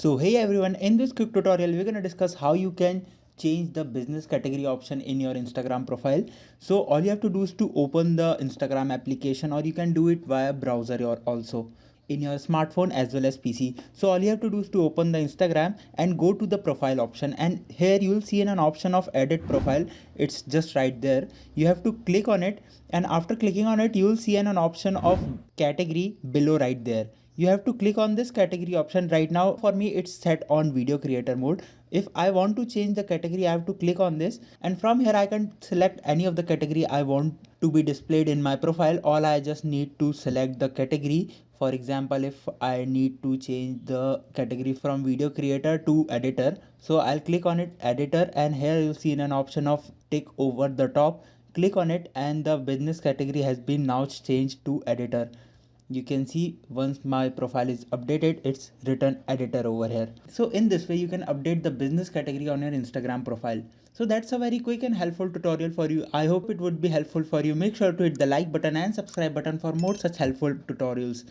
So hey everyone, in this quick tutorial we're going to discuss how you can change the business category option in your Instagram profile. So all you have to do is to open the Instagram application, or you can do it via browser or also in your smartphone as well as PC. So all you have to do is to open the Instagram and go to the profile option, and here you will see an option of edit profile. It's just right there. You have to click on it, and after clicking on it you will see an option of category below right there. You have to click on this category option. Right now for me it's set on video creator mode. If I want to change the category, I have to click on this, and from here I can select any of the category I want to be displayed in my profile. All I just need to select the category. For example, if I need to change the category from video creator to editor, so I'll click on it, editor, and here you'll see an option of tick over the top. Click on it and the business category has been now changed to editor. You can see once my profile is updated, it's written editor over here. So in this way you can update the business category on your Instagram profile. So that's a very quick and helpful tutorial for you. I hope it would be helpful for you. Make sure to hit the like button and subscribe button for more such helpful tutorials.